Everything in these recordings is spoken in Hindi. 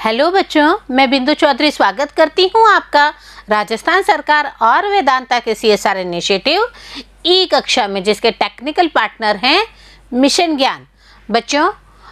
हेलो बच्चों, मैं बिंदु चौधरी स्वागत करती हूँ आपका राजस्थान सरकार और वेदांता के CSR इनिशिएटिव ई कक्षा में, जिसके टेक्निकल पार्टनर हैं मिशन ज्ञान। बच्चों,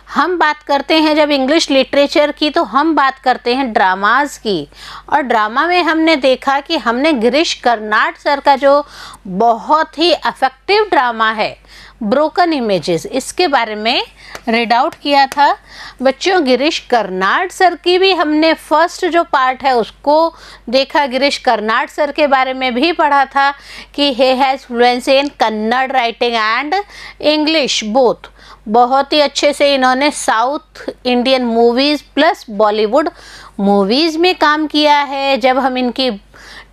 हम बात करते हैं जब इंग्लिश लिटरेचर की, तो हम बात करते हैं ड्रामाज की। और ड्रामा में हमने देखा कि हमने गिरीश कर्नाड सर का जो बहुत ही अफेक्टिव ड्रामा है ब्रोकन इमेजेस, इसके बारे में रीड आउट किया था। बच्चों, गिरीश कर्नाड सर की भी हमने फर्स्ट जो पार्ट है उसको देखा। गिरीश कर्नाड सर के बारे में भी पढ़ा था कि he has fluency in Kannada writing and English both. बहुत ही अच्छे से इन्होंने south Indian movies plus Bollywood movies में काम किया है। जब हम इनकी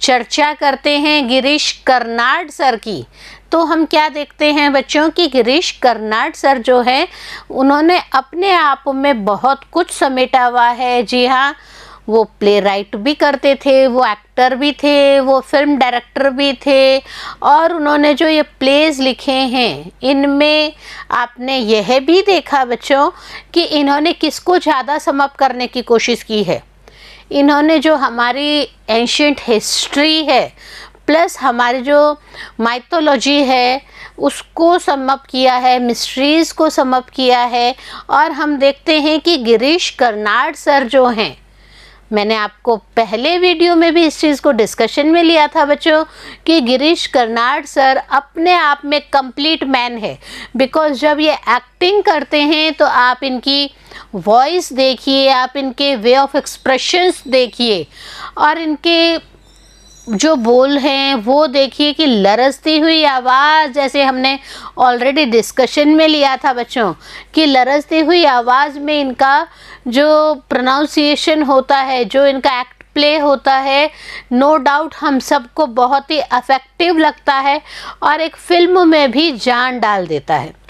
चर्चा करते हैं गिरीश कर्नाड सर की, तो हम क्या देखते हैं बच्चों कि गिरीश कर्नाड सर जो है उन्होंने अपने आप में बहुत कुछ समेटा हुआ है। जी हाँ, वो प्ले राइट भी करते थे, वो एक्टर भी थे, वो फिल्म डायरेक्टर भी थे। और उन्होंने जो ये प्लेज लिखे हैं, इनमें आपने यह भी देखा बच्चों कि इन्होंने किसको ज़्यादा सम अप करने की कोशिश की है। इन्होंने जो हमारी एंशिएंट हिस्ट्री है प्लस हमारी जो माइथोलॉजी है उसको सम अप किया है, मिस्ट्रीज़ को सम अप किया है। और हम देखते हैं कि गिरीश कर्नाड सर जो हैं, मैंने आपको पहले वीडियो में भी इस चीज़ को डिस्कशन में लिया था बच्चों कि गिरीश कर्नाड सर अपने आप में कंप्लीट मैन है। बिकॉज जब ये एक्टिंग करते हैं तो आप इनकी वॉइस देखिए, आप इनके वे ऑफ एक्सप्रेशंस देखिए और इनके जो बोल हैं वो देखिए कि लरजती हुई आवाज़, जैसे हमने ऑलरेडी डिस्कशन में लिया था बच्चों कि लरजती हुई आवाज़ में इनका जो प्रोनाउंसिएशन होता है, जो इनका एक्ट प्ले होता है, नो डाउट हम सबको बहुत ही अफेक्टिव लगता है और एक फिल्म में भी जान डाल देता है।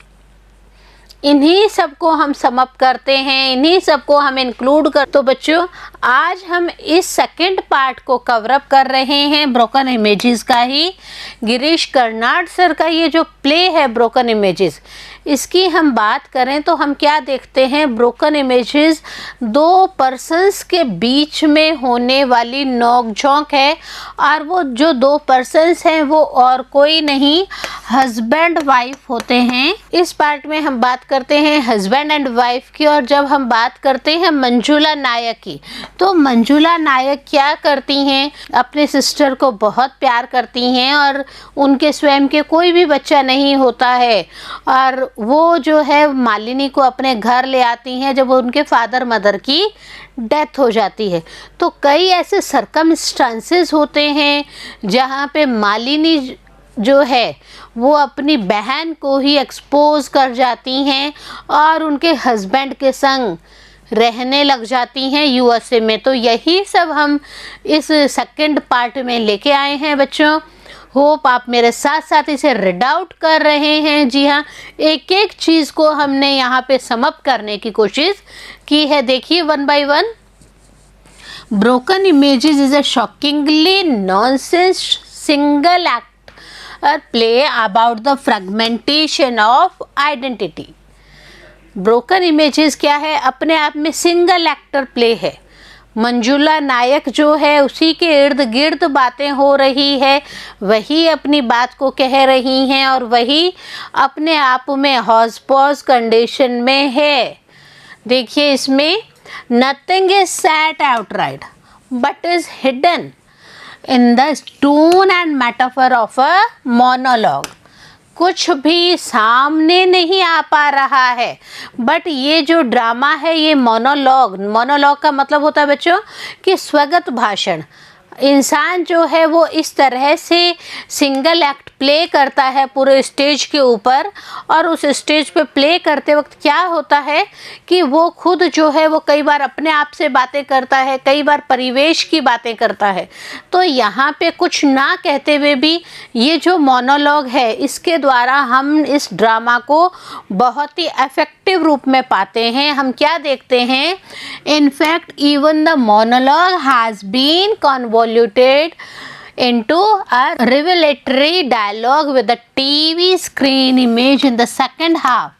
इन्हीं सबको हम सम अप करते हैं, इन्हीं सबको हम इंक्लूड कर। तो बच्चों, आज हम इस सेकंड पार्ट को कवर अप कर रहे हैं ब्रोकन इमेजेस का ही। गिरीश कर्नाड सर का ये जो प्ले है ब्रोकन इमेजेस, इसकी हम बात करें तो हम क्या देखते हैं, ब्रोकन इमेजेस दो पर्सन्स के बीच में होने वाली नोक-झोंक है। और वो जो दो पर्सन्स हैं वो और कोई नहीं, हस्बैंड वाइफ होते हैं। इस पार्ट में हम बात करते हैं हस्बैंड एंड वाइफ की। और जब हम बात करते हैं मंजुला नायक की, तो मंजुला नायक क्या करती हैं, अपने सिस्टर को बहुत प्यार करती हैं और उनके स्वयं के कोई भी बच्चा नहीं होता है। और वो जो है मालिनी को अपने घर ले आती हैं जब उनके फादर मदर की डेथ हो जाती है। तो कई ऐसे सरकमस्टांसेस होते हैं जहाँ पे मालिनी जो है वो अपनी बहन को ही एक्सपोज कर जाती हैं और उनके हस्बैंड के संग रहने लग जाती हैं USA में। तो यही सब हम इस सेकंड पार्ट में लेके आए हैं बच्चों। होप आप मेरे साथ साथ इसे रीड आउट कर रहे हैं। जी हाँ, एक एक चीज़ को हमने यहाँ पे सम अप करने की कोशिश की है। देखिए one by one. Broken images is a shockingly nonsense single act play about the fragmentation of identity. Broken images क्या है, अपने आप में सिंगल एक्टर प्ले है। मंजुला नायक जो है उसी के इर्द गिर्द बातें हो रही है, वही अपनी बात को कह रही हैं और वही अपने आप में हॉज पॉज कंडीशन में है। देखिए इसमें nothing is set outright but is hidden in the tone and metaphor of a monologue. कुछ भी सामने नहीं आ पा रहा है, बट ये जो ड्रामा है ये मोनोलॉग का मतलब होता है बच्चों कि स्वगत भाषण। इंसान जो है वो इस तरह से सिंगल एक्ट प्ले करता है पूरे स्टेज के ऊपर। और उस स्टेज पे प्ले करते वक्त क्या होता है कि वो खुद जो है वो कई बार अपने आप से बातें करता है, कई बार परिवेश की बातें करता है। तो यहाँ पे कुछ ना कहते हुए भी ये जो मोनोलॉग है इसके द्वारा हम इस ड्रामा को बहुत ही इफेक्टिव रूप में पाते हैं। हम क्या देखते हैं, in fact even the monologue has been convoluted into a revelatory dialogue with the TV screen image in the second half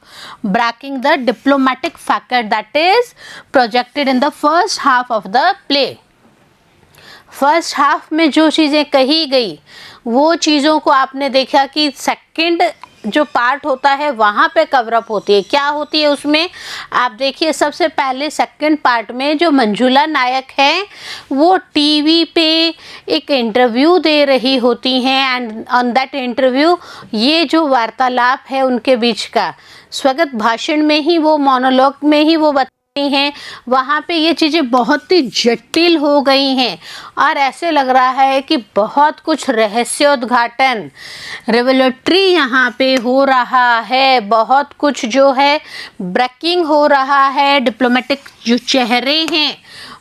breaking the diplomatic fact that is projected in the first half of the play. First half में जो चीज़ें कही गई वो चीज़ों को आपने देखा कि सेकंड जो पार्ट होता है वहाँ पे कवरअप होती है। क्या होती है उसमें, आप देखिए सबसे पहले सेकंड पार्ट में जो मंजुला नायक है वो टीवी पे एक इंटरव्यू दे रही होती हैं एंड ऑन दैट इंटरव्यू ये जो वार्तालाप है उनके बीच का स्वागत भाषण में ही वो मोनोलॉग में ही वो हैं, वहाँ पे ये चीज़ें बहुत ही जटिल हो गई हैं और ऐसे लग रहा है कि बहुत कुछ रहस्योद्घाटन रेवोल्यूटरी यहाँ पे हो रहा है, बहुत कुछ जो है ब्रेकिंग हो रहा है, डिप्लोमेटिक जो चेहरे हैं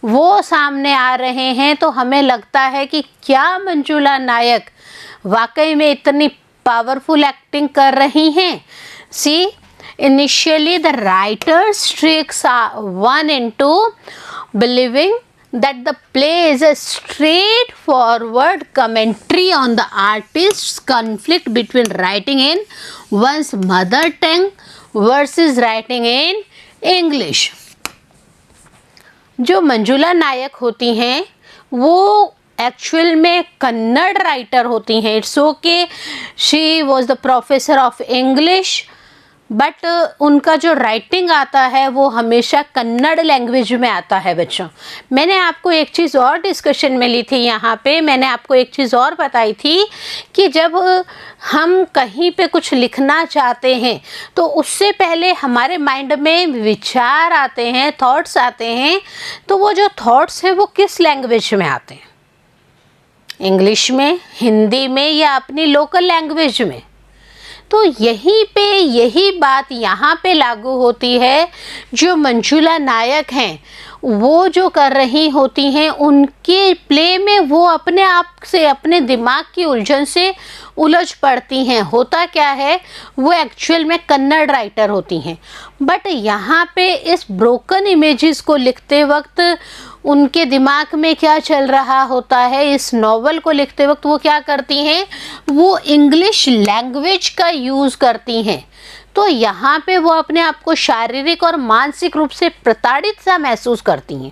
वो सामने आ रहे हैं। तो हमें लगता है कि क्या मंजुला नायक वाकई में इतनी पावरफुल एक्टिंग कर रही हैं। सी initially the writers tricks one into believing that the play is a straightforward commentary on the artist's conflict between writing in one's mother tongue versus writing in English। जो मंजुला नायक होती हैं वो एक्चुअल में कन्नड़ राइटर होती हैं। It's okay, she was the professor of English, but उनका जो राइटिंग आता है वो हमेशा कन्नड़ लैंग्वेज में आता है। बच्चों, मैंने आपको एक चीज़ और डिस्कशन में ली थी, यहाँ पे मैंने आपको एक चीज़ और बताई थी कि जब हम कहीं पे कुछ लिखना चाहते हैं तो उससे पहले हमारे माइंड में विचार आते हैं, थॉट्स आते हैं, तो वो जो थॉट्स हैं वो किस लैंग्वेज में आते हैं, इंग्लिश में, हिंदी में या अपनी लोकल लैंग्वेज में। तो यही बात यहाँ पे लागू होती है। जो मंजुला नायक हैं वो जो कर रही होती हैं उनके प्ले में वो अपने आप से, अपने दिमाग की उलझन से उलझ पड़ती हैं। होता क्या है, वो एक्चुअल में कन्नड़ राइटर होती हैं, बट यहाँ पे इस ब्रोकन इमेजेस को लिखते वक्त उनके दिमाग में क्या चल रहा होता है, इस नॉवल को लिखते वक्त वो क्या करती हैं, वो इंग्लिश लैंग्वेज का यूज़ करती हैं। तो यहाँ पे वो अपने आप को शारीरिक और मानसिक रूप से प्रताड़ित सा महसूस करती हैं।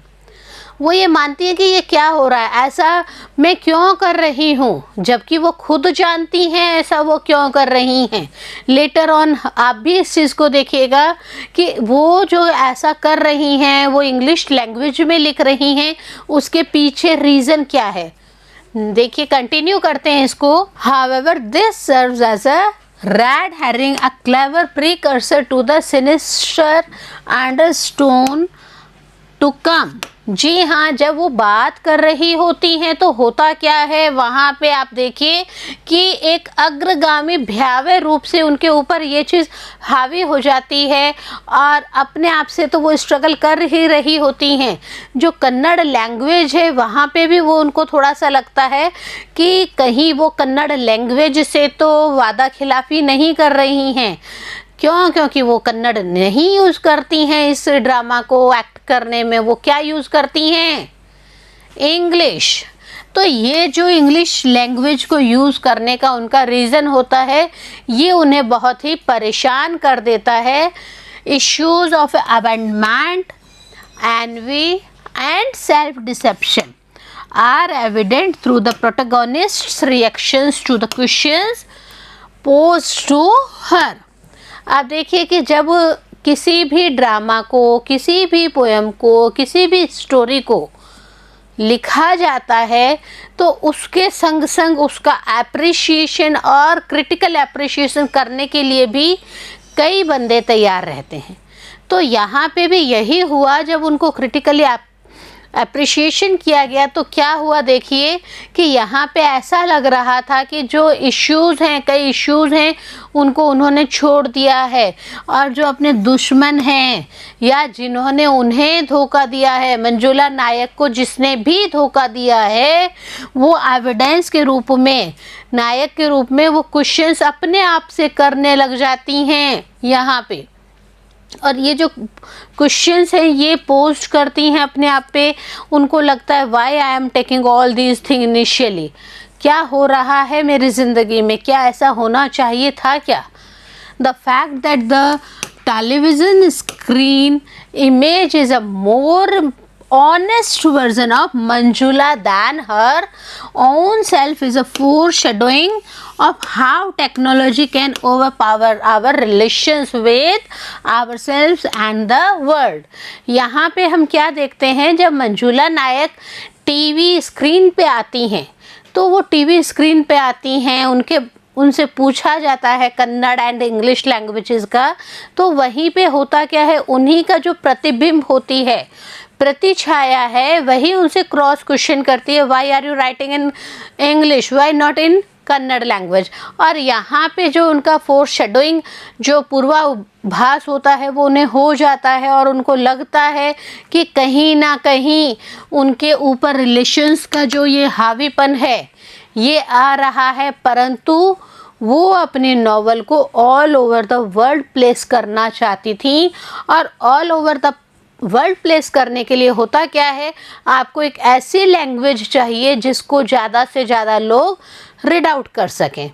वो ये मानती हैं कि ये क्या हो रहा है, ऐसा मैं क्यों कर रही हूँ, जबकि वो खुद जानती हैं ऐसा वो क्यों कर रही हैं। लेटर ऑन आप भी इस चीज़ को देखिएगा कि वो जो ऐसा कर रही हैं, वो इंग्लिश लैंग्वेज में लिख रही हैं, उसके पीछे रीज़न क्या है। देखिए, कंटिन्यू करते हैं इसको। However this serves as a red herring, a clever precursor to the sinister undertone to come। जी हाँ, जब वो बात कर रही होती हैं तो होता क्या है, वहाँ पे आप देखिए कि एक अग्रगामी भयावह रूप से उनके ऊपर ये चीज़ हावी हो जाती है और अपने आप से तो वो स्ट्रगल कर ही रही होती हैं। जो कन्नड़ लैंग्वेज है वहाँ पे भी वो उनको थोड़ा सा लगता है कि कहीं वो कन्नड़ लैंग्वेज से तो वादा खिलाफ़ी नहीं कर रही हैं। क्यों? क्योंकि वो कन्नड़ नहीं यूज़ करती हैं इस ड्रामा को एक्ट करने में। वो क्या यूज़ करती हैं? इंग्लिश। तो ये जो इंग्लिश लैंग्वेज को यूज़ करने का उनका रीज़न होता है, ये उन्हें बहुत ही परेशान कर देता है। Issues of abandonment, envy and self deception are evident through the protagonist's reactions to the questions posed to her. आप देखिए कि जब किसी भी ड्रामा को, किसी भी पोएम को, किसी भी स्टोरी को लिखा जाता है तो उसके संग संग उसका एप्रिशिएशन और क्रिटिकल एप्रिशिएशन करने के लिए भी कई बंदे तैयार रहते हैं। तो यहाँ पे भी यही हुआ, जब उनको क्रिटिकली अप्रिशिएशन किया गया तो क्या हुआ, देखिए कि यहाँ पे ऐसा लग रहा था कि जो इश्यूज़ हैं, कई इश्यूज़ हैं, उनको उन्होंने छोड़ दिया है और जो अपने दुश्मन हैं या जिन्होंने उन्हें धोखा दिया है, मंजुला नायक को जिसने भी धोखा दिया है, वो एविडेंस के रूप में, नायक के रूप में वो क्वेश्चंस अपने आप से करने लग जाती हैं यहाँ पे। और ये जो क्वेश्चंस हैं ये पोस्ट करती हैं अपने आप पे। उनको लगता है why I am taking all these thing initially, क्या हो रहा है मेरी ज़िंदगी में, क्या ऐसा होना चाहिए था क्या। The fact that the television screen image is a more honest version of Manjula than her own self is a foreshadowing of how technology can overpower our relations with ourselves and the world. यहाँ पे हम क्या देखते हैं, जब मंजुला नायक टीवी स्क्रीन पे आती हैं तो वो टीवी स्क्रीन पे आती हैं, उनसे पूछा जाता है कन्नड़ एंड इंग्लिश लैंग्वेजेस का, तो वहीं पे होता क्या है, उन्हीं का जो प्रतिबिंब होती है, प्रतिछाया है, वही उनसे क्रॉस क्वेश्चन करती है, why are you writing in English, why not in Kannada language. और यहाँ पे जो उनका फोर शेडोइंग, जो पूर्वाभास होता है, वो उन्हें हो जाता है और उनको लगता है कि कहीं ना कहीं उनके ऊपर रिलेशंस का जो ये हावीपन है ये आ रहा है, परंतु वो अपने नॉवल को all over the world place करना चाहती थी। और all over the world place करने के लिए होता क्या है, आपको एक ऐसी लैंग्वेज चाहिए जिसको ज़्यादा से ज़्यादा लोग रीड आउट कर सकें।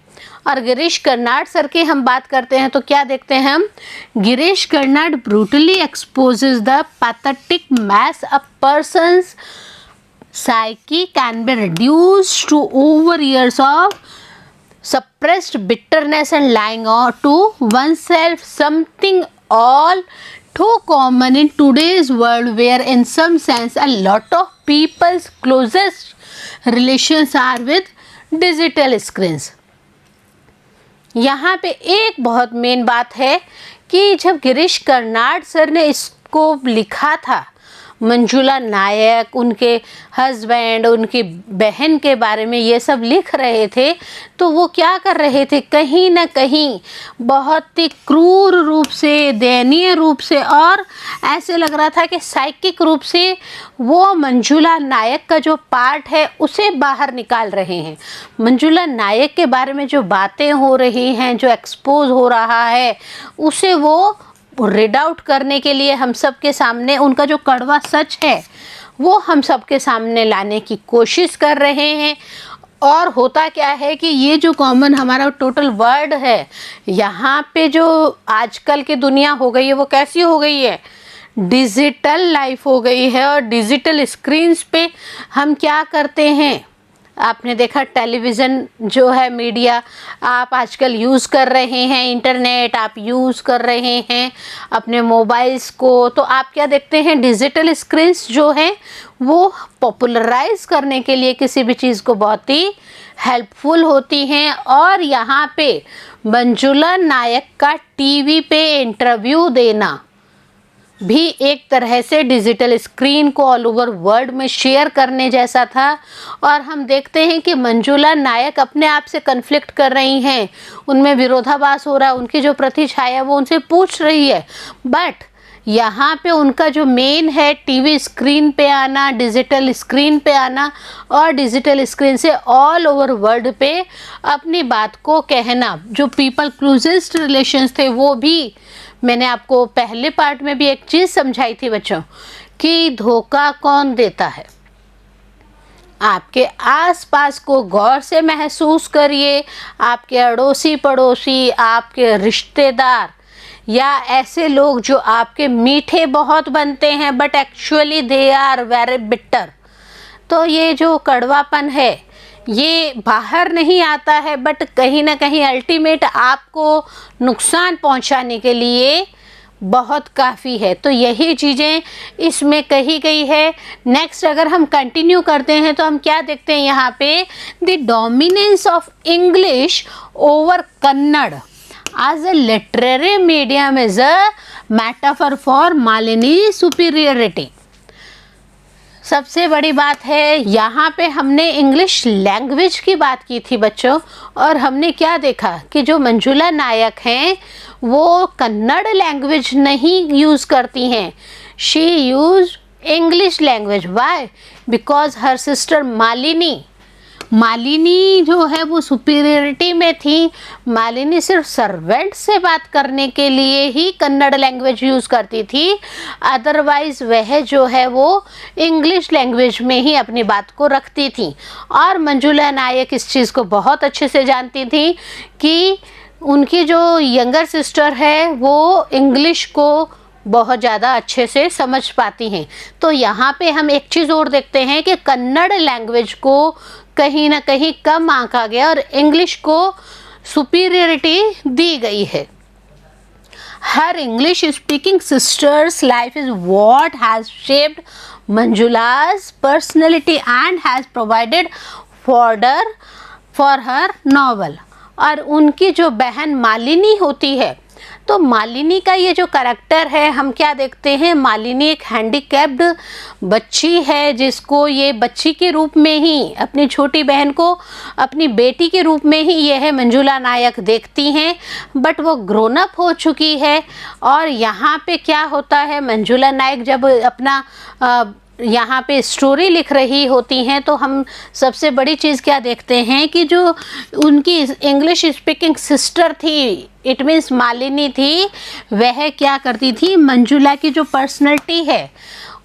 और गिरीश कर्नाड सर की हम बात करते हैं तो क्या देखते हैं हम, Girish Karnad brutally exposes the pathetic mess a person's psyche can be reduced to over years of suppressed bitterness and lying to oneself, something all too common in today's world where in some sense a lot of people's closest relations are with digital screens. यहाँ पे एक बहुत मेन बात है कि जब गिरीश कर्नाड सर ने इसको लिखा था, मंजुला नायक, उनके हस्बैंड, उनकी बहन के बारे में ये सब लिख रहे थे, तो वो क्या कर रहे थे, कहीं ना कहीं बहुत ही क्रूर रूप से, दयनीय रूप से और ऐसे लग रहा था कि साइकिक रूप से वो मंजुला नायक का जो पार्ट है उसे बाहर निकाल रहे हैं। मंजुला नायक के बारे में जो बातें हो रही हैं, जो एक्सपोज हो रहा है, उसे वो रीड आउट करने के लिए हम सब के सामने उनका जो कड़वा सच है वो हम सब के सामने लाने की कोशिश कर रहे हैं। और होता क्या है कि ये जो कॉमन हमारा टोटल वर्ल्ड है, यहाँ पे जो आजकल की दुनिया हो गई है वो कैसी हो गई है, डिजिटल लाइफ हो गई है। और डिजिटल स्क्रीन्स पे हम क्या करते हैं, आपने देखा टेलीविज़न जो है मीडिया आप आजकल यूज़ कर रहे हैं, इंटरनेट आप यूज़ कर रहे हैं, अपने मोबाइल्स को, तो आप क्या देखते हैं, डिजिटल स्क्रीन्स जो हैं वो पॉपुलराइज करने के लिए किसी भी चीज़ को बहुत ही हेल्पफुल होती हैं। और यहाँ पे मंजुला नायक का टीवी पे इंटरव्यू देना भी एक तरह से डिजिटल स्क्रीन को ऑल ओवर वर्ल्ड में शेयर करने जैसा था। और हम देखते हैं कि मंजुला नायक अपने आप से कन्फ्लिक्ट कर रही हैं, उनमें विरोधाभास हो रहा है, उनकी जो प्रतिछाया वो उनसे पूछ रही है, बट यहाँ पे उनका जो मेन है टीवी स्क्रीन पे आना, डिजिटल स्क्रीन पे आना और डिजिटल स्क्रीन से ऑल ओवर वर्ल्ड पे अपनी बात को कहना। जो पीपल क्लोजेस्ट रिलेशंस थे वो भी, मैंने आपको पहले पार्ट में भी एक चीज़ समझाई थी बच्चों कि धोखा कौन देता है। आपके आसपास को गौर से महसूस करिए, आपके अड़ोसी पड़ोसी, आपके रिश्तेदार या ऐसे लोग जो आपके मीठे बहुत बनते हैं but actually they are very bitter. तो ये जो कड़वापन है ये बाहर नहीं आता है बट कहीं ना कहीं अल्टीमेट आपको नुकसान पहुंचाने के लिए बहुत काफ़ी है। तो यही चीज़ें इसमें कही गई है। नेक्स्ट अगर हम कंटिन्यू करते हैं तो हम क्या देखते हैं यहाँ पे, the dominance of English over Kannada as a literary medium is a metaphor for Malini superiority। सबसे बड़ी बात है यहाँ पे हमने इंग्लिश लैंग्वेज की बात की थी बच्चों, और हमने क्या देखा कि जो मंजुला नायक हैं वो कन्नड़ लैंग्वेज नहीं यूज़ करती हैं, she use English language. Why? Because her sister Malini जो है वो सुपीरियरिटी में थी। मालिनी सिर्फ सर्वेंट से बात करने के लिए ही कन्नड़ लैंग्वेज यूज़ करती थी, अदरवाइज़ वह जो है वो इंग्लिश लैंग्वेज में ही अपनी बात को रखती थी। और मंजुला नायक इस चीज़ को बहुत अच्छे से जानती थी कि उनकी जो यंगर सिस्टर है वो इंग्लिश को बहुत ज़्यादा अच्छे से समझ पाती हैं। तो यहाँ पे हम एक चीज़ और देखते हैं कि कन्नड़ लैंग्वेज को कहीं ना कहीं कम आंका गया और इंग्लिश को सुपीरियरिटी दी गई है। Her English speaking sister's life is what has shaped Manjula's personality and has provided fodder for her novel. और उनकी जो बहन मालिनी होती है, तो मालिनी का ये जो करैक्टर है, हम क्या देखते हैं, मालिनी एक हैंडीकैप्ड बच्ची है जिसको ये बच्ची के रूप में ही, अपनी छोटी बहन को अपनी बेटी के रूप में ही ये है मंजुला नायक देखती हैं, बट वो ग्रोन अप हो चुकी है। और यहाँ पे क्या होता है, मंजुला नायक जब अपना यहाँ पे स्टोरी लिख रही होती हैं तो हम सबसे बड़ी चीज़ क्या देखते हैं कि जो उनकी इंग्लिश स्पीकिंग सिस्टर थी, इट मीन्स मालिनी थी, वह क्या करती थी, मंजुला की जो पर्सनैलिटी है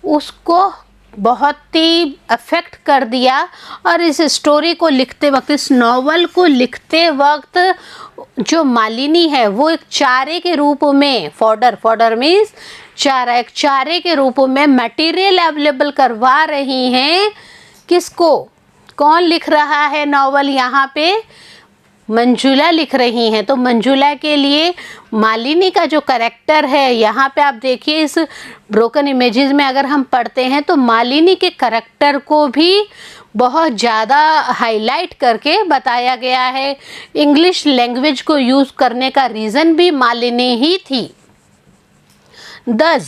उसको बहुत ही अफेक्ट कर दिया। और इस स्टोरी को लिखते वक्त, इस नॉवल को लिखते वक्त जो मालिनी है वो एक चारे के रूप में, फॉर्डर मीन्स चारा, एक चारे के रूप में मटेरियल अवेलेबल करवा रही हैं। किसको, कौन लिख रहा है नॉवल, यहाँ पे मंजुला लिख रही हैं। तो मंजुला के लिए मालिनी का जो करैक्टर है, यहाँ पे आप देखिए इस ब्रोकन इमेजेस में अगर हम पढ़ते हैं तो मालिनी के करैक्टर को भी बहुत ज़्यादा हाईलाइट करके बताया गया है। इंग्लिश लैंग्वेज को यूज़ करने का रीज़न भी मालिनी ही थी। Thus,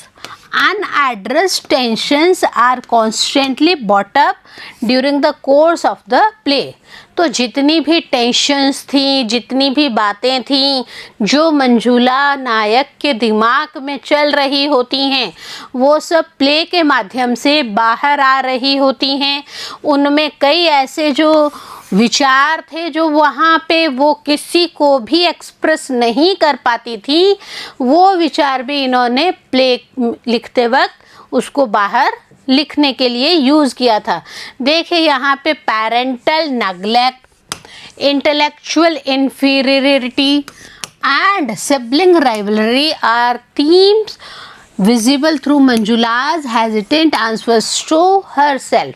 unaddressed tensions are constantly brought up during the course of the play. तो जितनी भी टेंशन्स थी, जितनी भी बातें थी जो मंजुला नायक के दिमाग में चल रही होती हैं, वो सब प्ले के माध्यम से बाहर आ रही होती हैं। उनमें कई ऐसे जो विचार थे जो वहाँ पे वो किसी को भी एक्सप्रेस नहीं कर पाती थी, वो विचार भी इन्होंने प्ले लिखते वक्त उसको बाहर लिखने के लिए यूज़ किया था। देखिए यहाँ पे parental neglect, intellectual inferiority and sibling rivalry are themes visible through Manjula's hesitant answers to herself।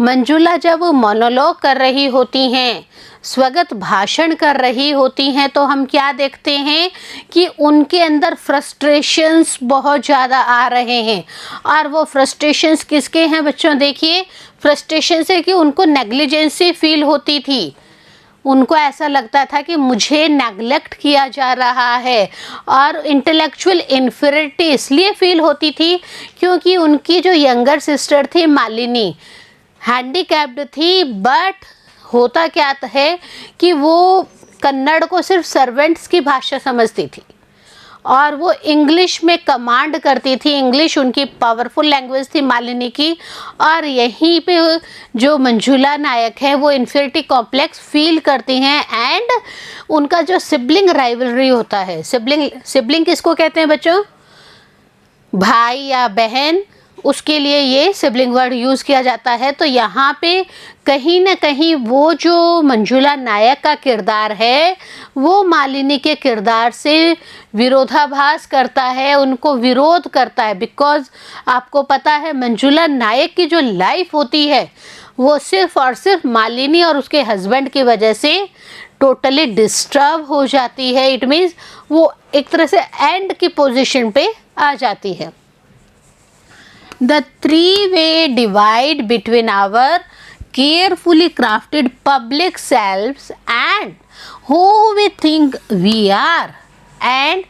Manjula जब मोनोलॉग कर रही होती हैं, स्वगत भाषण कर रही होती हैं, तो हम क्या देखते हैं कि उनके अंदर फ्रस्ट्रेशंस बहुत ज़्यादा आ रहे हैं। और वो फ्रस्ट्रेशंस किसके हैं बच्चों, देखिए फ्रस्ट्रेशन से कि उनको नेग्लिजेंसी फील होती थी, उनको ऐसा लगता था कि मुझे नेग्लेक्ट किया जा रहा है। और इंटेलेक्चुअल इन्फीरियरिटी इसलिए फील होती थी क्योंकि उनकी जो यंगर सिस्टर थी मालिनी हैंडीकैप्ड थी, बट होता क्या है कि वो कन्नड़ को सिर्फ सर्वेंट्स की भाषा समझती थी और वो इंग्लिश में कमांड करती थी। इंग्लिश उनकी पावरफुल लैंग्वेज थी मालिनी की। और यहीं पे जो मंजुला नायक है वो इन्फीरियरिटी कॉम्प्लेक्स फील करती हैं। एंड उनका जो सिबलिंग राइवलरी होता है, सिबलिंग किसको कहते हैं बच्चों, भाई या बहन, उसके लिए ये सिबलिंग वर्ड यूज़ किया जाता है। तो यहाँ पे कहीं ना कहीं वो जो मंजुला नायक का किरदार है वो मालिनी के किरदार से विरोधाभास करता है, उनको विरोध करता है। बिकॉज आपको पता है मंजुला नायक की जो लाइफ होती है वो सिर्फ और सिर्फ मालिनी और उसके हस्बैंड की वजह से टोटली डिस्टर्ब हो जाती है। इट मीन्स वो एक तरह से एंड की पोजीशन पे आ जाती है। The three-way divide between our carefully crafted public selves and who we think we are and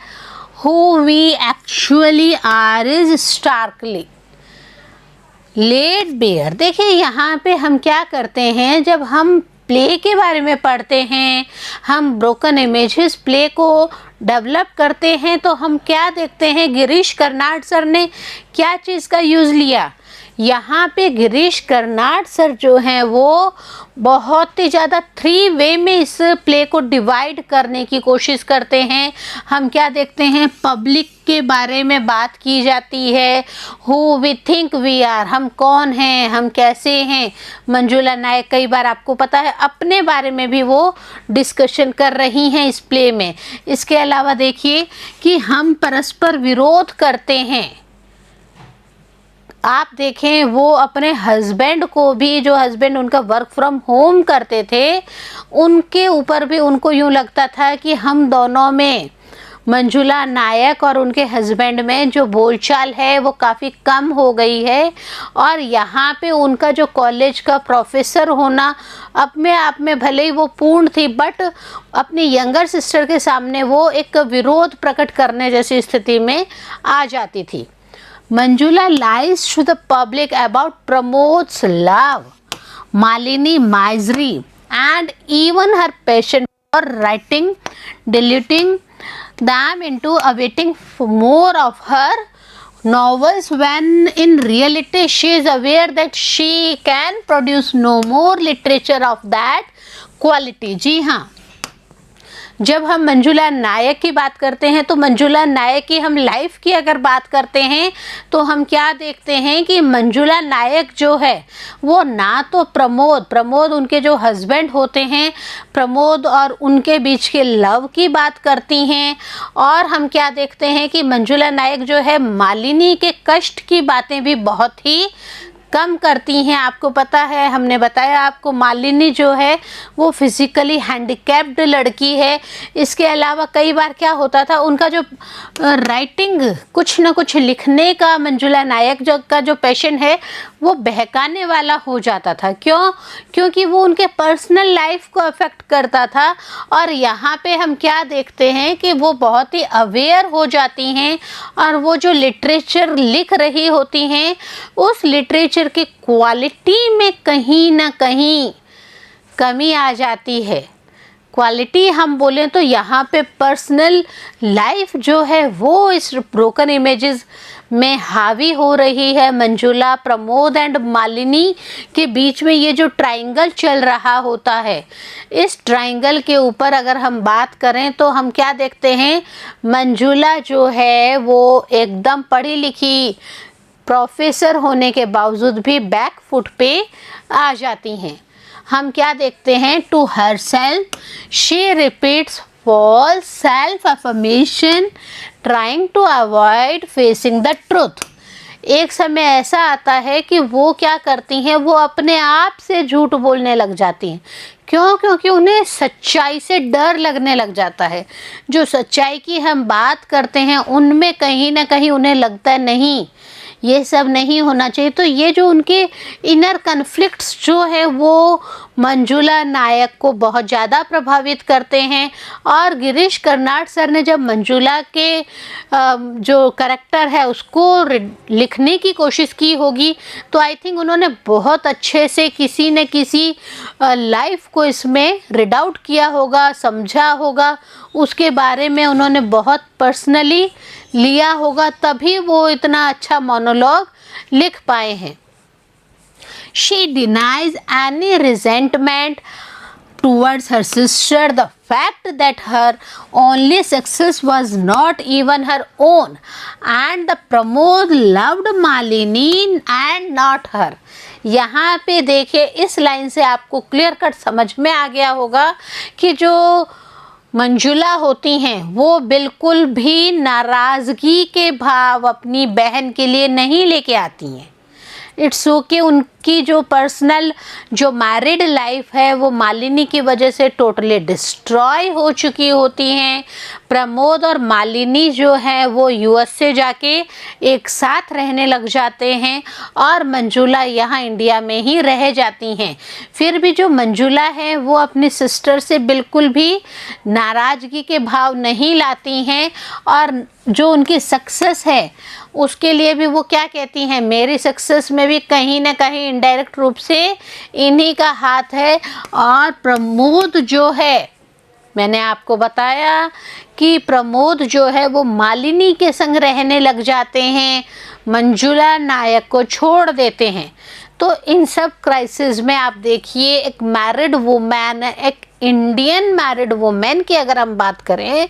who we actually are is starkly laid bare। देखिए यहाँ पे हम क्या करते हैं, जब हम प्ले के बारे में पढ़ते हैं, हम ब्रोकन इमेजेस प्ले को डेवलप करते हैं, तो हम क्या देखते हैं, गिरीश कर्नाड सर ने क्या चीज़ का यूज़ लिया यहाँ पे गिरीश कर्नाड सर जो हैं वो बहुत ही ज़्यादा 3 वे में इस प्ले को डिवाइड करने की कोशिश करते हैं। हम क्या देखते हैं, पब्लिक के बारे में बात की जाती है, who we think we are, हम कौन हैं, हम कैसे हैं। मंजुला नायक कई बार आपको पता है अपने बारे में भी वो डिस्कशन कर रही हैं इस प्ले में। इसके अलावा देखिए कि हम परस्पर विरोध करते हैं। आप देखें वो अपने हस्बैंड को भी, जो हस्बैंड उनका वर्क फ्रॉम होम करते थे, उनके ऊपर भी उनको यूँ लगता था कि हम दोनों में, मंजुला नायक और उनके हस्बैंड में जो बोलचाल है वो काफ़ी कम हो गई है। और यहाँ पे उनका जो कॉलेज का प्रोफेसर होना अपने आप में भले ही वो पूर्ण थी, बट अपनी यंगर सिस्टर के सामने वो एक विरोध प्रकट करने जैसी स्थिति में आ जाती थी। Manjula lies to the public about Pramod's love, Malini misery, and even her passion for writing, diluting them into awaiting more of her novels, when in reality she is aware that she can produce no more literature of that quality। जी हाँ, जब हम मंजुला नायक की बात करते हैं तो मंजुला नायक की हम लाइफ की अगर बात करते हैं तो हम क्या देखते हैं कि मंजुला नायक जो है वो ना तो प्रमोद उनके जो हस्बैंड होते हैं, प्रमोद और उनके बीच के लव की बात करती हैं, और हम क्या देखते हैं कि मंजुला नायक जो है मालिनी के कष्ट की बातें भी बहुत ही कम करती हैं। आपको पता है, हमने बताया आपको, मालिनी जो है वो फिज़िकली हैंडीकैप्ड लड़की है। इसके अलावा कई बार क्या होता था, उनका जो राइटिंग, कुछ ना कुछ लिखने का मंजुला नायक का जो पैशन है वो बहकाने वाला हो जाता था। क्यों? क्योंकि वो उनके पर्सनल लाइफ को अफेक्ट करता था। और यहाँ पे हम क्या देखते हैं कि वो बहुत ही अवेयर हो जाती हैं और वो जो लिटरेचर लिख रही होती हैं उस लिटरेचर की क्वालिटी में कहीं ना कहीं कमी आ जाती है। क्वालिटी हम बोलें तो यहाँ पे पर्सनल लाइफ जो है वो इस ब्रोकन इमेजेस में हावी हो रही है। मंजुला, प्रमोद एंड मालिनी के बीच में ये जो ट्रायंगल चल रहा होता है, इस ट्रायंगल के ऊपर अगर हम बात करें तो हम क्या देखते हैं, मंजुला जो है वो एकदम पढ़ी लिखी प्रोफेसर होने के बावजूद भी बैक फुट पे आ जाती हैं। हम क्या देखते हैं, to herself she repeats false self affirmation trying to avoid facing the truth. एक समय ऐसा आता है कि वो क्या करती हैं, वो अपने आप से झूठ बोलने लग जाती हैं। क्यों? क्योंकि उन्हें सच्चाई से डर लगने लग जाता है। जो सच्चाई की हम बात करते हैं उनमें कहीं ना कहीं उन्हें लगता है नहीं, ये सब नहीं होना चाहिए। तो ये जो उनके इनर कन्फ्लिक्ट्स जो है वो मंजुला नायक को बहुत ज़्यादा प्रभावित करते हैं। और गिरीश कर्नाड सर ने जब मंजुला के जो करैक्टर है उसको लिखने की कोशिश की होगी तो आई थिंक उन्होंने बहुत अच्छे से किसी न किसी लाइफ को इसमें रीड आउट किया होगा, समझा होगा, उसके बारे में उन्होंने बहुत पर्सनली लिया होगा, तभी वो इतना अच्छा मोनोलॉग लिख पाए हैं। She denies any resentment towards her sister. The fact that her only success was not even her own, and the Pramod loved Malini and not her. यहाँ पे देखिए, इस लाइन से आपको क्लियर कट समझ में आ गया होगा कि जो मंजुला होती हैं वो बिल्कुल भी नाराज़गी के भाव अपनी बहन के लिए नहीं लेके आती हैं। इट्स ओके, उनकी जो पर्सनल जो मैरिड लाइफ है वो मालिनी की वजह से टोटली डिस्ट्रॉय हो चुकी होती हैं। प्रमोद और मालिनी जो है वो यूएस से जाके एक साथ रहने लग जाते हैं और मंजुला यहाँ इंडिया में ही रह जाती हैं। फिर भी जो मंजुला है वो अपनी सिस्टर से बिल्कुल भी नाराज़गी के भाव नहीं लाती हैं और जो उनकी सक्सेस है उसके लिए भी वो क्या कहती हैं, मेरी सक्सेस में भी कहीं ना कहीं इनडायरेक्ट रूप से इन्हीं का हाथ है। और प्रमोद जो है मैंने आपको बताया कि प्रमोद जो है वो मालिनी के संग रहने लग जाते हैं, मंजुला नायक को छोड़ देते हैं। तो इन सब क्राइसिस में आप देखिए, एक मैरिड वुमेन, एक इंडियन मैरिड वुमेन की अगर हम बात करें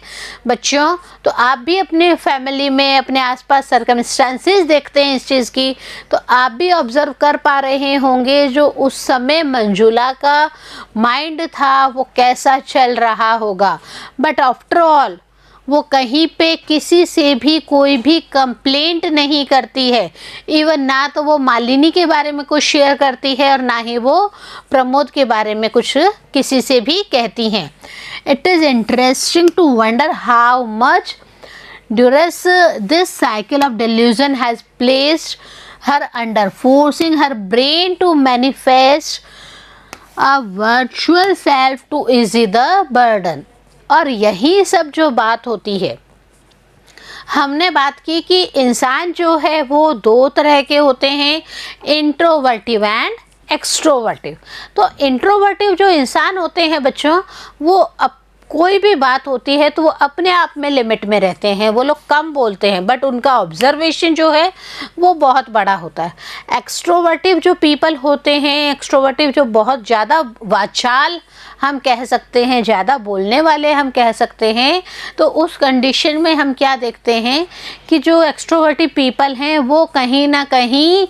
बच्चों, तो आप भी अपने फैमिली में अपने आसपास सर्कमस्टेंसेस देखते हैं इस चीज़ की, तो आप भी ऑब्जर्व कर पा रहे होंगे जो उस समय मंजुला का माइंड था वो कैसा चल रहा होगा। बट आफ्टर ऑल वो कहीं पे किसी से भी कोई भी कंप्लेंट नहीं करती है। इवन ना तो वो मालिनी के बारे में कुछ शेयर करती है और ना ही वो प्रमोद के बारे में कुछ किसी से भी कहती हैं। It is interesting to wonder how much duress this cycle of delusion has placed her under, forcing her brain to manifest a virtual self to ease the burden। और यही सब जो बात होती है, हमने बात की कि इंसान जो है वो दो तरह के होते हैं, इंट्रोवर्टिव एंड एक्सट्रोवर्टिव। तो इंट्रोवर्टिव जो इंसान होते हैं बच्चों, वो कोई भी बात होती है तो वो अपने आप में लिमिट में रहते हैं, वो लोग कम बोलते हैं, बट उनका ऑब्जर्वेशन जो है वो बहुत बड़ा होता है। एक्सट्रोवर्टिव जो पीपल होते हैं, एक्सट्रोवर्टिव जो बहुत ज़्यादा वाचाल हम कह सकते हैं, ज़्यादा बोलने वाले हम कह सकते हैं, तो उस कंडीशन में हम क्या देखते हैं कि जो एक्सट्रोवर्टिव पीपल हैं वो कहीं ना कहीं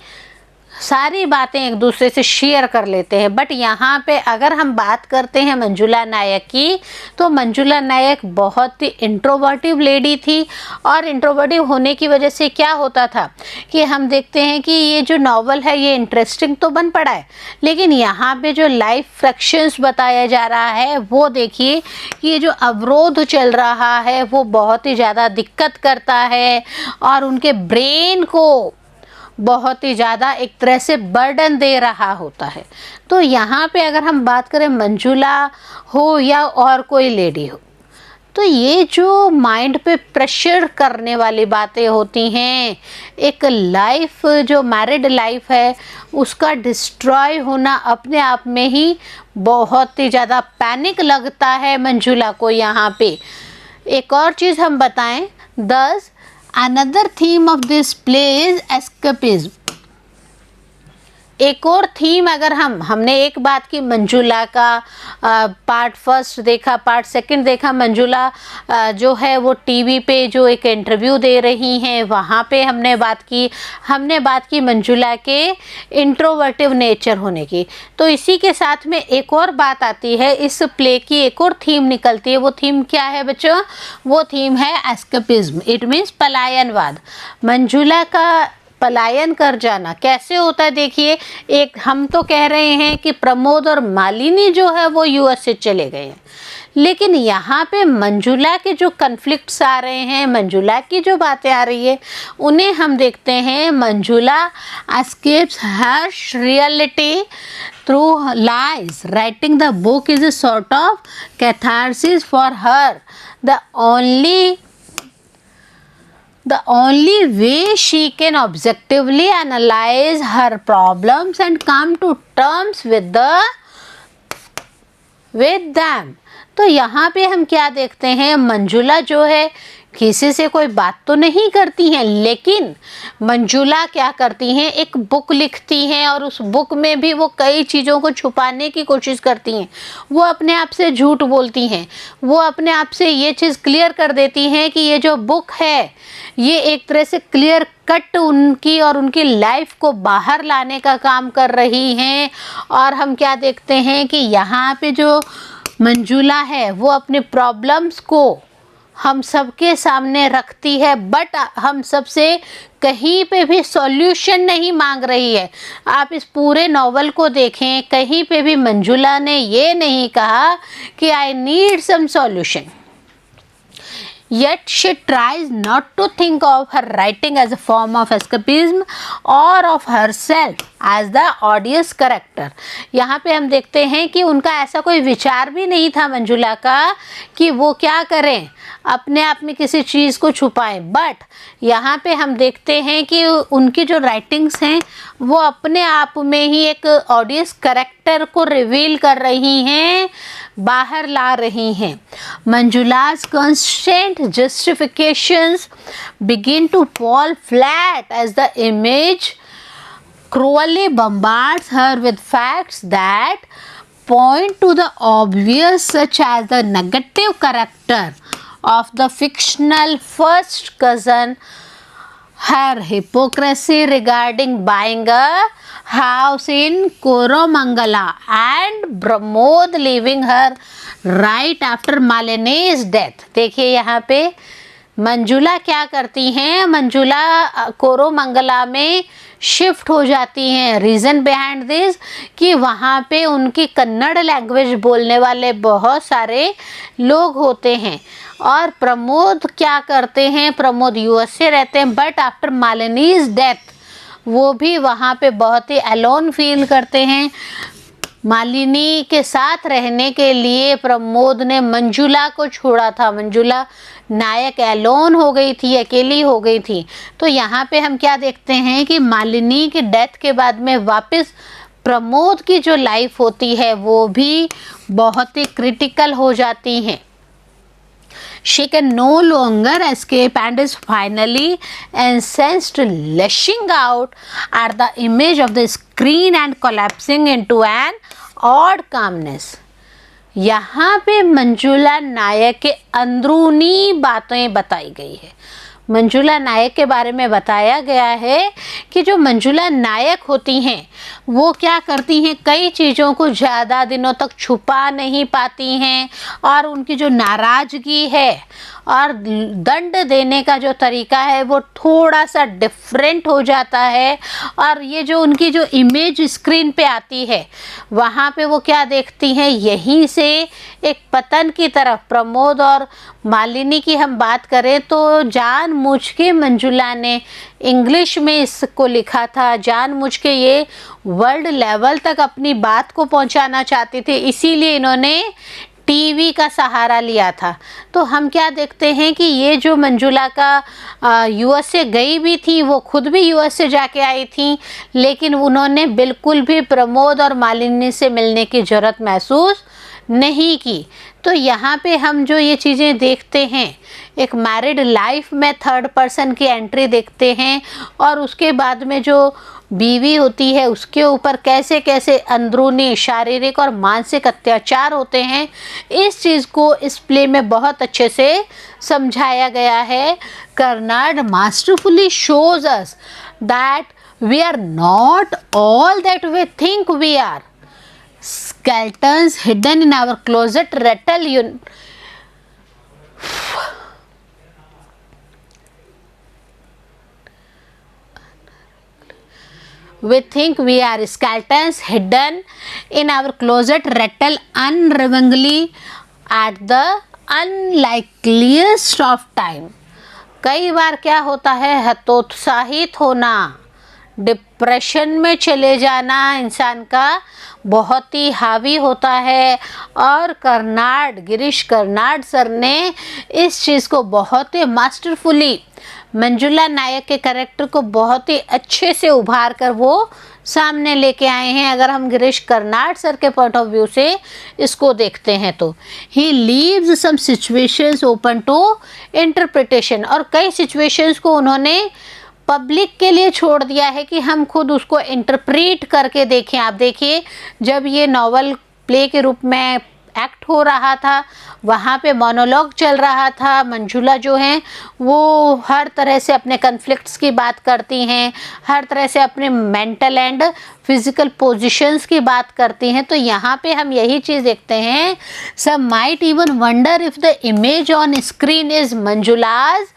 सारी बातें एक दूसरे से शेयर कर लेते हैं। बट यहाँ पे अगर हम बात करते हैं मंजुला नायक की, तो मंजुला नायक बहुत ही इंट्रोवर्टिव लेडी थी, और इंट्रोवर्टिव होने की वजह से क्या होता था कि हम देखते हैं कि ये जो नॉवल है ये इंटरेस्टिंग तो बन पड़ा है, लेकिन यहाँ पे जो लाइफ फ्रैक्शंस बताया जा रहा है वो देखिए कि ये जो अवरोध चल रहा है वो बहुत ही ज़्यादा दिक्कत करता है और उनके ब्रेन को बहुत ही ज़्यादा एक तरह से बर्डन दे रहा होता है। तो यहाँ पे अगर हम बात करें मंजुला हो या और कोई लेडी हो, तो ये जो माइंड पे प्रेशर करने वाली बातें होती हैं, एक लाइफ जो मैरिड लाइफ है उसका डिस्ट्रॉय होना अपने आप में ही बहुत ही ज़्यादा पैनिक लगता है मंजुला को। यहाँ पे एक और चीज़ हम बताएं, दस Another theme of this play is escapism। एक और थीम अगर हमने एक बात की मंजुला का पार्ट फर्स्ट देखा, पार्ट सेकंड देखा, मंजुला जो है वो टीवी पे जो एक इंटरव्यू दे रही हैं वहाँ पे हमने बात की मंजुला के इंट्रोवर्टिव नेचर होने की। तो इसी के साथ में एक और बात आती है, इस प्ले की एक और थीम निकलती है। वो थीम क्या है बच्चों? वो थीम है एस्केपिज्म, इट मीन्स पलायनवाद। मंजुला का पलायन कर जाना कैसे होता है देखिए, एक हम तो कह रहे हैं कि प्रमोद और मालिनी जो है वो यूएस से चले गए हैं, लेकिन यहाँ पे मंजुला के जो कन्फ्लिक्ट्स आ रहे हैं, मंजुला की जो बातें आ रही है, उन्हें हम देखते हैं Manjula escapes her reality through lies. Writing the book is a sort of catharsis for her. The only way she can objectively analyze her problems and come to terms with them। तो यहाँ पे हम क्या देखते हैं, मंजुला जो है किसी से कोई बात तो नहीं करती हैं, लेकिन मंजुला क्या करती हैं, एक बुक लिखती हैं और उस बुक में भी वो कई चीज़ों को छुपाने की कोशिश करती हैं। वो अपने आप से झूठ बोलती हैं, वो अपने आप से ये चीज़ क्लियर कर देती हैं कि ये जो बुक है ये एक तरह से क्लियर कट उनकी और उनकी लाइफ को बाहर लाने का काम कर रही हैं। और हम क्या देखते हैं कि यहाँ पे जो मंजुला है वो अपने प्रॉब्लम्स को हम सबके सामने रखती है, बट हम सबसे कहीं पे भी सॉल्यूशन नहीं मांग रही है। आप इस पूरे नॉवल को देखें, कहीं पे भी मंजुला ने ये नहीं कहा कि I need some solution. Yet she tries not to think of her writing as a form of escapism or of herself as the odious character। यहाँ पे हम देखते हैं कि उनका ऐसा कोई विचार भी नहीं था मंजुला का कि वो क्या करें, अपने आप में किसी चीज़ को छुपाएं। बट यहाँ पे हम देखते हैं कि उनकी जो राइटिंग्स हैं वो अपने आप में ही एक ऑडियस कैरेक्टर को रिवील कर रही हैं। बाहर ला रही हैं। मंजुला's constant justifications begin to fall flat as the image cruelly bombards her with facts that point to the obvious, such as the negative character of the fictional first cousin, her hypocrisy regarding buying a house in Koromangala, and Pramod leaving her right after Malini's death। देखिए यहाँ पे मंजुला क्या करती हैं, मंजुला कोरोमंगला में शिफ्ट हो जाती हैं। रीज़न बिहाइंड दिस कि वहाँ पे उनकी कन्नड़ लैंग्वेज बोलने वाले बहुत सारे लोग होते हैं। और प्रमोद क्या करते हैं, प्रमोद यूएसए रहते हैं, बट आफ्टर मालिनीज डेथ वो भी वहाँ पे बहुत ही अलोन फील करते हैं। मालिनी के साथ रहने के लिए प्रमोद ने मंजुला को छोड़ा था। मंजुला नायक एलोन हो गई थी, अकेली हो गई थी। तो यहाँ पे हम क्या देखते हैं कि मालिनी के डेथ के बाद में वापस प्रमोद की जो लाइफ होती है वो भी बहुत ही क्रिटिकल हो जाती है। She can no longer escape and is finally incensed, lashing out at the image of the screen and collapsing into an odd calmness। यहाँ पे मंजुला नायक के अंदरूनी बातें बताई गई है। मंजुला नायक के बारे में बताया गया है कि जो मंजुला नायक होती हैं वो क्या करती हैं, कई चीज़ों को ज़्यादा दिनों तक छुपा नहीं पाती हैं और उनकी जो नाराज़गी है और दंड देने का जो तरीका है वो थोड़ा सा डिफरेंट हो जाता है। और ये जो उनकी जो इमेज स्क्रीन पे आती है वहाँ पे वो क्या देखती हैं, यहीं से एक पतन की तरफ। प्रमोद और मालिनी की हम बात करें तो जानबूझ के मंजुला ने इंग्लिश में इसको लिखा था, जानबूझ के ये वर्ल्ड लेवल तक अपनी बात को पहुंचाना चाहते थे, इसीलिए इन्होंने टीवी का सहारा लिया था। तो हम क्या देखते हैं कि ये जो मंजुला का यूएसए गई भी थी, वो खुद भी यूएसए जाके आई थी, लेकिन उन्होंने बिल्कुल भी प्रमोद और मालिनी से मिलने की ज़रूरत महसूस नहीं की। तो यहाँ पे हम जो ये चीज़ें देखते हैं, एक मैरिड लाइफ में थर्ड पर्सन की एंट्री देखते हैं और उसके बाद में जो बीवी होती है उसके ऊपर कैसे कैसे अंदरूनी शारीरिक और मानसिक अत्याचार होते हैं, इस चीज़ को इस प्ले में बहुत अच्छे से समझाया गया है। Karnad masterfully shows us that we are not all that we think we are. Skeletons hidden in our closet rattle we think we are skeletons hidden in our closet rattle unnervingly at the unlikeliest of time। कई बार क्या होता है, हतोत्साहित होना, डिप्रेशन में चले जाना इंसान का बहुत ही हावी होता है। और गिरीश कर्नाड सर ने इस चीज़ को बहुत ही मास्टरफुली मंजुला नायक के कैरेक्टर को बहुत ही अच्छे से उभार कर वो सामने लेके आए हैं। अगर हम गिरीश कर्नाड सर के पॉइंट ऑफ व्यू से इसको देखते हैं तो he leaves some situations open to interpretation, और कई सिचुएशंस को उन्होंने पब्लिक के लिए छोड़ दिया है कि हम खुद उसको इंटरप्रेट करके देखें। आप देखिए, जब ये नॉवल प्ले के रूप में एक्ट हो रहा था वहाँ पे मोनोलॉग चल रहा था। मंजुला जो हैं वो हर तरह से अपने कन्फ्लिक्ट्स की बात करती हैं, हर तरह से अपने मेंटल एंड फिजिकल पोजीशंस की बात करती हैं। तो यहाँ पे हम यही चीज़ देखते हैं, some might even wonder if the image on screen is Manjula's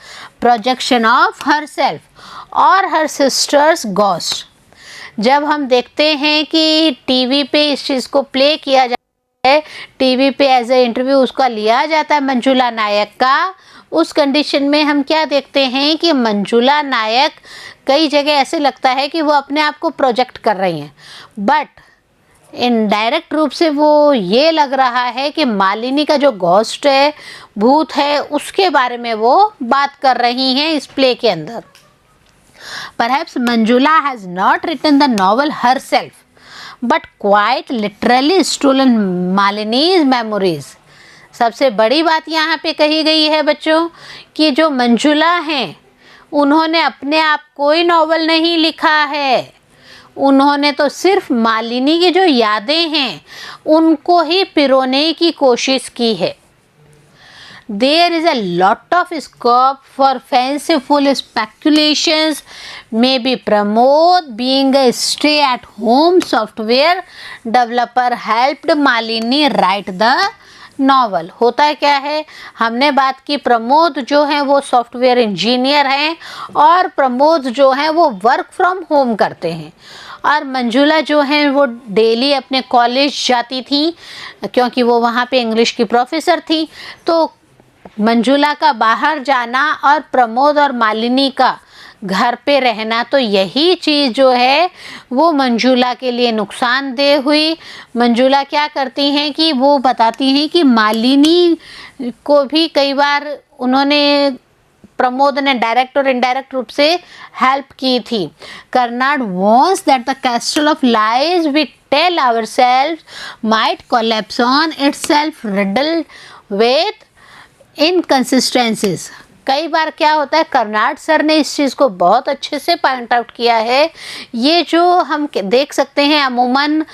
projection of her self और हर सिस्टर्स घोस्ट। जब हम देखते हैं कि टीवी पे इस चीज़ को प्ले किया जाता है, टीवी पे एज ए इंटरव्यू उसका लिया जाता है मंजुला नायक का, उस कंडीशन में हम क्या देखते हैं कि मंजुला नायक कई जगह ऐसे लगता है कि वो अपने आप को प्रोजेक्ट कर रही हैं, बट इनडायरेक्ट रूप से वो ये लग रहा है कि मालिनी का जो घोस्ट है, भूत है, उसके बारे में वो बात कर रही हैं इस प्ले के अंदर। Perhaps Manjula has not written the novel herself, but quite literally stolen Malini's memories. सबसे बड़ी बात यहाँ पे कही गई है बच्चों कि जो मंजुला हैं उन्होंने अपने आप कोई नॉवल नहीं लिखा है, उन्होंने तो सिर्फ मालिनी की जो यादें हैं उनको ही पिरोने की कोशिश की है। There is a lot of scope for fanciful speculations. Maybe Pramod, being a stay-at-home software developer, helped Malini write the novel. होता है क्या है, हमने बात की प्रमोद जो हैं वो सॉफ्टवेयर इंजीनियर हैं और प्रमोद जो हैं वो वर्क फ्रॉम होम करते हैं, और मंजुला जो हैं वो डेली अपने कॉलेज जाती थी क्योंकि वो वहाँ पे इंग्लिश की प्रोफेसर थी। तो मंजुला का बाहर जाना और प्रमोद और मालिनी का घर पे रहना, तो यही चीज़ जो है वो मंजुला के लिए नुकसानदेह हुई। मंजुला क्या करती हैं कि वो बताती हैं कि मालिनी को भी कई बार उन्होंने प्रमोद ने डायरेक्ट और इनडायरेक्ट रूप से हेल्प की थी। Karnad wants that the castle of lies we tell ourselves might collapse on itself riddled with inconsistencies. कई बार क्या होता है, कर्नाड सर ने इस चीज़ को बहुत अच्छे से पॉइंट आउट किया है। ये जो हम देख सकते हैं अमूमन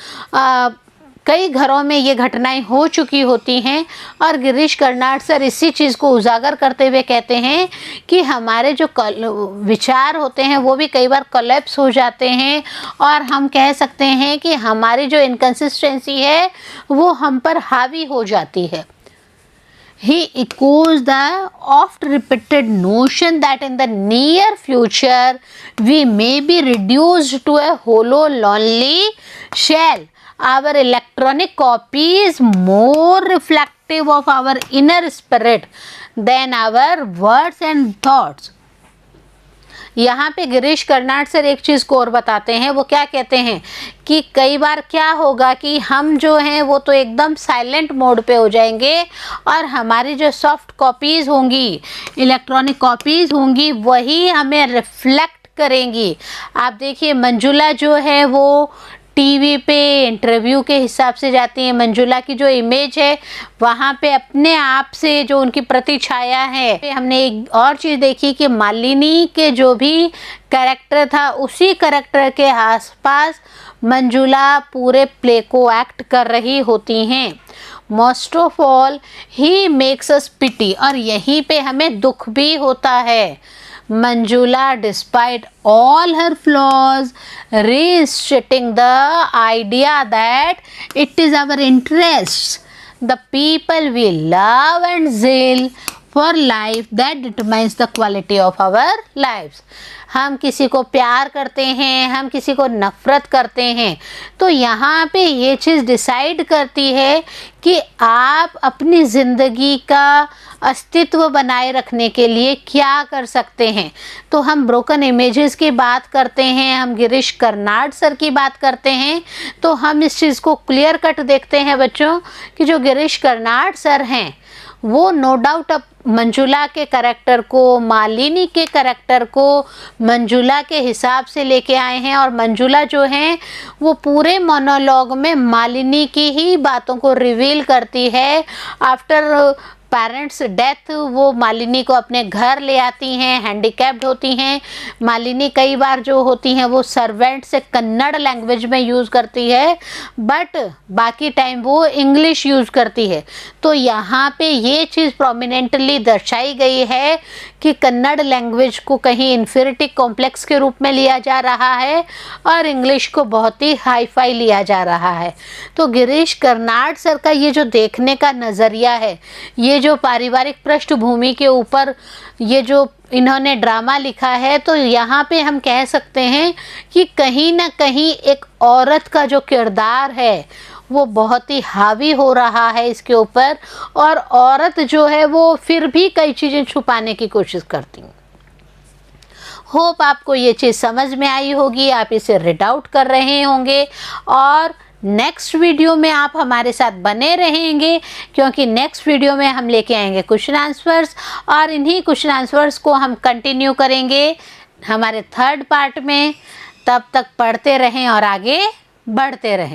कई घरों में ये घटनाएं हो चुकी होती हैं, और गिरीश कर्नाड सर इसी चीज़ को उजागर करते हुए कहते हैं कि हमारे जो विचार होते हैं वो भी कई बार कोलैप्स हो जाते हैं, और हम कह सकते हैं कि हमारी जो इनकंसिस्टेंसी है वो हम पर हावी हो जाती है। He echoes the oft-repeated notion that in the near future we may be reduced to a hollow, lonely shell. Our electronic copy is more reflective of our inner spirit than our words and thoughts. यहाँ पे गिरीश कर्नाड सर एक चीज़ को और बताते हैं। वो क्या कहते हैं कि कई बार क्या होगा कि हम जो हैं वो तो एकदम साइलेंट मोड पे हो जाएंगे, और हमारी जो सॉफ्ट कॉपीज़ होंगी, इलेक्ट्रॉनिक कॉपीज़ होंगी, वही हमें रिफ्लेक्ट करेंगी। आप देखिए मंजुला जो है वो टीवी पे इंटरव्यू के हिसाब से जाती हैं। मंजुला की जो इमेज है वहाँ पे अपने आप से जो उनकी प्रतिछाया है। हमने एक और चीज़ देखी कि मालिनी के जो भी कैरेक्टर था उसी कैरेक्टर के आसपास मंजुला पूरे प्ले को एक्ट कर रही होती हैं। Most of all he makes us pity, और यहीं पे हमें दुख भी होता है। Manjula, despite all her flaws, reiterating the idea that it is our interests, the people we love and zeal for life that determines the quality of our lives. हम किसी को प्यार करते हैं, हम किसी को नफ़रत करते हैं, तो यहाँ पे ये चीज़ डिसाइड करती है कि आप अपनी ज़िंदगी का अस्तित्व बनाए रखने के लिए क्या कर सकते हैं। तो हम ब्रोकन इमेजेस की बात करते हैं, हम गिरीश कर्नाड सर की बात करते हैं, तो हम इस चीज़ को क्लियर कट देखते हैं बच्चों कि जो गिरीश कर्नाड सर हैं वो नो डाउट अब मंजुला के करैक्टर को, मालिनी के करैक्टर को मंजुला के हिसाब से लेके आए हैं, और मंजुला जो हैं वो पूरे मोनोलॉग में मालिनी की ही बातों को रिवील करती है। आफ्टर पेरेंट्स डेथ वो मालिनी को अपने घर ले आती हैं, हैंडीकैप्ड होती हैं। मालिनी कई बार जो होती हैं वो सर्वेंट से कन्नड़ लैंग्वेज में यूज़ करती है, बट बाकी टाइम वो इंग्लिश यूज़ करती है। तो यहाँ पे ये चीज़ प्रोमिनेंटली दर्शाई गई है कि कन्नड़ लैंग्वेज को कहीं इन्फीरिटी कॉम्प्लेक्स के रूप में लिया जा रहा है और इंग्लिश को बहुत ही हाई फाई लिया जा रहा है। तो गिरीश कर्नाड सर का ये जो देखने का नज़रिया है, ये जो पारिवारिक पृष्ठभूमि के ऊपर ये जो इन्होंने ड्रामा लिखा है, तो यहाँ पे हम कह सकते हैं कि कहीं ना कहीं एक औरत का जो किरदार है वो बहुत ही हावी हो रहा है इसके ऊपर, और औरत जो है वो फिर भी कई चीज़ें छुपाने की कोशिश करती हैं। होप आपको ये चीज़ समझ में आई होगी, आप इसे रीड आउट कर रहे होंगे, और नेक्स्ट वीडियो में आप हमारे साथ बने रहेंगे क्योंकि नेक्स्ट वीडियो में हम लेके आएंगे क्वेश्चन आंसर्स, और इन्हीं क्वेश्चन आंसर्स को हम कंटिन्यू करेंगे हमारे थर्ड पार्ट में। तब तक पढ़ते रहें और आगे बढ़ते रहें।